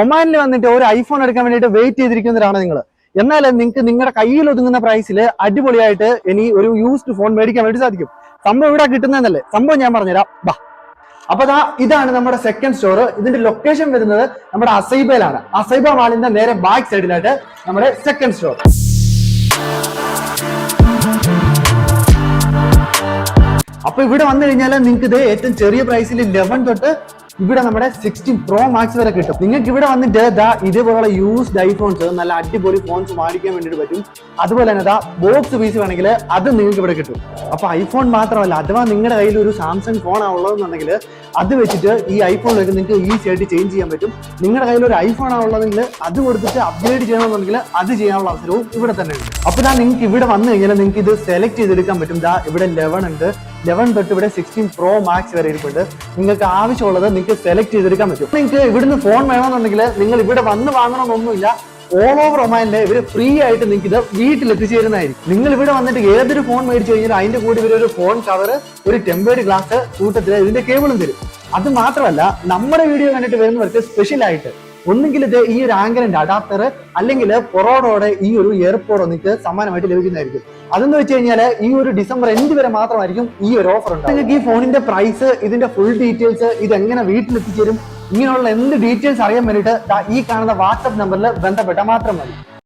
ഒമാനിൽ വന്നിട്ട് ഒരു ഐഫോൺ എടുക്കാൻ വേണ്ടിയിട്ട് വെയിറ്റ് ചെയ്തിരിക്കുന്നവരാണ് നിങ്ങൾ. എന്നാൽ നിങ്ങൾക്ക് നിങ്ങളുടെ കയ്യിൽ ഒതുങ്ങുന്ന പ്രൈസിൽ അടിപൊളിയായിട്ട് ഇനി ഒരു യൂസ്ഡ് ഫോൺ മേടിക്കാൻ വേണ്ടി സാധിക്കും. സംഭവം ഇവിടെ കിട്ടുന്നതല്ലേ, സംഭവം ഞാൻ പറഞ്ഞുതരാം. ബാ, അപ്പൊ ഇതാണ് നമ്മുടെ സെക്കൻഡ് സ്റ്റോർ. ഇതിന്റെ ലൊക്കേഷൻ വരുന്നത് നമ്മുടെ അസൈബയിലാണ്. അസൈബ മാളിന്റെ നേരെ ബാക്ക് സൈഡിലായിട്ട് നമ്മുടെ സെക്കൻഡ് സ്റ്റോർ. അപ്പൊ ഇവിടെ വന്നു കഴിഞ്ഞാൽ നിങ്ങൾക്ക് ഇത് ഏറ്റവും ചെറിയ പ്രൈസിൽ 11 തൊട്ട് ഇവിടെ നമ്മുടെ 16 Pro Max വരെ കിട്ടും. നിങ്ങൾക്ക് ഇവിടെ വന്നിട്ട് ഇതേപോലുള്ള യൂസ്ഡ് ഐഫോൺസ്, നല്ല അടിപൊളി ഫോൺസ് മേടിക്കാൻ വേണ്ടിയിട്ട് പറ്റും. അതുപോലെ തന്നെ ബോക്സ് പീസ് വേണമെങ്കിൽ അത് നിങ്ങൾക്ക് ഇവിടെ കിട്ടും. അപ്പൊ ഐഫോൺ മാത്രമല്ല, അഥവാ നിങ്ങളുടെ കയ്യിൽ ഒരു സാംസങ് ഫോൺ ഉള്ളതെന്നുണ്ടെങ്കിൽ അത് വെച്ചിട്ട് ഈ ഐഫോണിലേക്ക് നിങ്ങൾക്ക് ഈസി ആയിട്ട് ചേഞ്ച് ചെയ്യാൻ പറ്റും. നിങ്ങളുടെ കയ്യിൽ ഒരു ഐഫോൺ ഉള്ളതെങ്കിൽ അത് കൊടുത്തിട്ട് അപ്ഗ്രേഡ് ചെയ്യണമെന്നുണ്ടെങ്കിൽ അത് ചെയ്യാനുള്ള അവസരവും ഇവിടെ തന്നെ ഉണ്ട്. അപ്പൊ നിങ്ങൾക്ക് ഇവിടെ വന്നു കഴിഞ്ഞാൽ നിങ്ങൾക്ക് ഇത് സെലക്ട് ചെയ്തെടുക്കാൻ പറ്റും. ഇവിടെ 11 ഉണ്ട്, 11 തൊട്ട് ഇവിടെ 16 Pro Max വരെ ഇരിപ്പുണ്ട്. നിങ്ങൾക്ക് ആവശ്യമുള്ളത് നിങ്ങൾക്ക് സെലക്ട് ചെയ്തെടുക്കാൻ പറ്റും. നിങ്ങൾക്ക് ഇവിടുന്ന് ഫോൺ വേണമെന്നുണ്ടെങ്കിൽ നിങ്ങൾ ഇവിടെ വന്ന് വാങ്ങണമെന്നൊന്നുമില്ല. ഓൾ ഓവർ ഒമാനിലെ ഇവര് ഫ്രീ ആയിട്ട് നിങ്ങൾക്ക് ഇത് വീട്ടിൽ എത്തിച്ചേരുന്നതായിരിക്കും. നിങ്ങൾ ഇവിടെ വന്നിട്ട് ഏതൊരു ഫോൺ മേടിച്ചു കഴിഞ്ഞാൽ അതിന്റെ കൂടെ ഇവർ ഒരു ഫോൺ കവർ, ഒരു ടെമ്പേർഡ് ഗ്ലാസ് കൂട്ടത്തിൽ ഇതിന്റെ കേബിളും തരും. അത് മാത്രമല്ല, നമ്മുടെ വീഡിയോ കണ്ടിട്ട് വരുന്നവർക്ക് സ്പെഷ്യൽ ആയിട്ട് ഒന്നുകിൽ ഇത് ഈ ഒരു ആങ്കറിന്റെ അഡാപ്റ്റർ, അല്ലെങ്കിൽ പൊറോഡോടെ ഈ ഒരു എയർപോഡോ നിങ്ങൾക്ക് സമ്മാനമായിട്ട് ലഭിക്കുന്നതായിരിക്കും. അതെന്ന് വെച്ച് കഴിഞ്ഞാൽ ഈ ഒരു ഡിസംബർ എൻഡ് വരെ മാത്രമായിരിക്കും ഈ ഒരു ഓഫർ ഉണ്ട്. നിങ്ങൾക്ക് ഈ ഫോണിന്റെ പ്രൈസ്, ഇതിന്റെ ഫുൾ ഡീറ്റെയിൽസ്, ഇത് എങ്ങനെ വീട്ടിലെത്തിച്ചേരും, ഇങ്ങനെയുള്ള എന്ത് ഡീറ്റെയിൽസ് അറിയാൻ വേണ്ടിയിട്ട് ഈ കാണുന്ന വാട്സ്ആപ്പ് നമ്പറിൽ ബന്ധപ്പെട്ടാൽ മാത്രം മതി.